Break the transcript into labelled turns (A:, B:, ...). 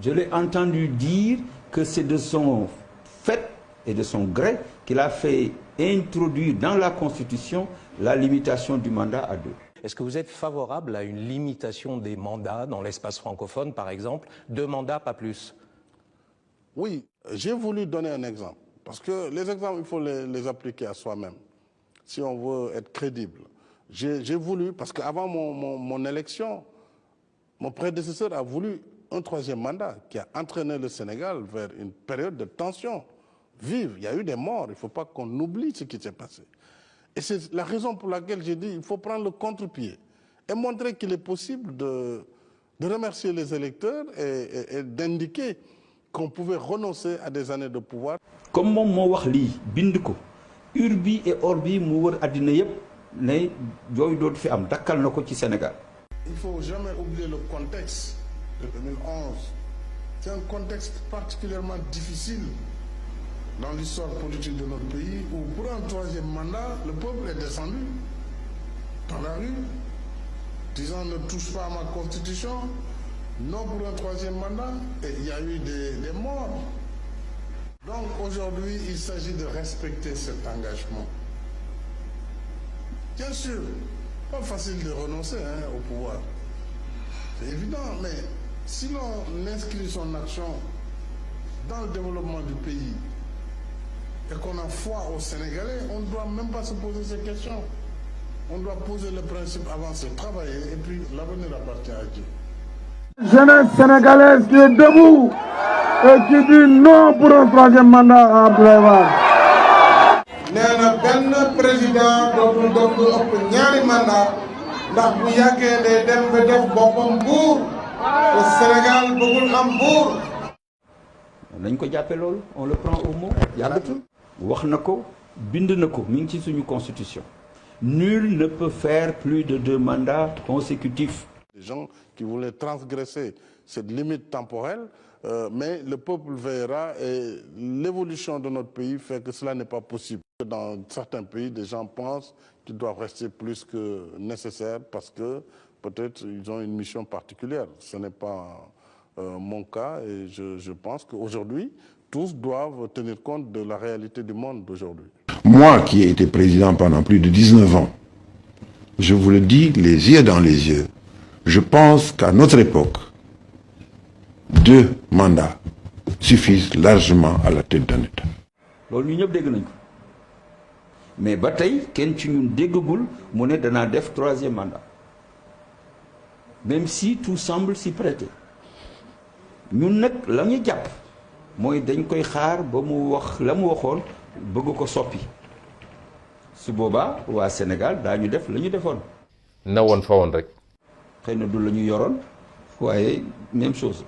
A: Je l'ai entendu dire que c'est de son fait et de son gré qu'il a fait introduire dans la Constitution la limitation du mandat à 2.
B: Est-ce que vous êtes favorable à une limitation des mandats dans l'espace francophone, par exemple, 2 mandats, pas plus?
C: Oui, j'ai voulu donner un exemple, parce que les exemples, il faut les appliquer à soi-même, si on veut être crédible. J'ai voulu, parce qu'avant mon élection, mon prédécesseur a voulu un 3e mandat qui a entraîné le Sénégal vers une période de tension vive. Il y a eu des morts, il ne faut pas qu'on oublie ce qui s'est passé. Et c'est la raison pour laquelle j'ai dit qu'il faut prendre le contre-pied et montrer qu'il est possible de remercier les électeurs et d'indiquer qu'on pouvait renoncer à des années de pouvoir.
A: Comme moom moo wax lii bind ko urbi et orbi mu wër àddina yëpp ne yooyu dootu fi am dakkal na ko ci Sénégal.
C: Il ne faut jamais oublier le contexte de 2011. C'est un contexte particulièrement difficile dans l'histoire politique de notre pays, où pour un 3e mandat, le peuple est descendu dans la rue, disant ne touche pas à ma constitution, non pour un 3e mandat, et il y a eu des morts. Donc aujourd'hui, il s'agit de respecter cet engagement. Bien sûr, pas facile de renoncer au pouvoir, c'est évident, mais si l'on inscrit son action dans le développement du pays, et qu'on a foi aux Sénégalais, on ne doit même pas se poser ces questions. On doit poser le principe, avancer, travailler, et puis l'avenir appartient à Dieu.
D: Jeunesse sénégalaise qui est debout et qui dit non pour un 3e mandat à Abdoulaye Wade.
C: nee na benn président dootul ëpp ñaari mandat ndax bu yàggee day dem ba def boppam buur le Sénégal bëggul am buur.
A: nañ ko jàppe loolu on le prend au mot yàggatul. wax na ko bind na ko mi ngi ci suñu constitution. Nul ne peut faire plus de 2 mandats consécutifs.
C: Des gens qui voulaient transgresser cette limite temporelle, mais le peuple veillera et l'évolution de notre pays fait que cela n'est pas possible. Dans certains pays, des gens pensent qu'ils doivent rester plus que nécessaire parce que peut-être ils ont une mission particulière. Ce n'est pas mon cas et je pense qu'aujourd'hui, tous doivent tenir compte de la réalité du monde d'aujourd'hui.
E: Moi qui ai été président pendant plus de 19 ans, je vous le dis les yeux dans les yeux, je pense qu'à notre époque, 2 mandats suffisent largement à la tête d'un État.
A: loolu ñu ñëpp dégg nañ ko mais ba tey kenn ci ñun déggagul mu ne danaa def 3e mandat même si tout semble s'y prêter ñun nag la ñu jàpp mooy dañ koy xaar ba mu wax la mu waxoon bëgg ko soppi su boobaa waa Sénégal daañu def la ñu defoon.
F: na woon fa woon rek.
A: xëy na du la ñu yoroon waaye même chose.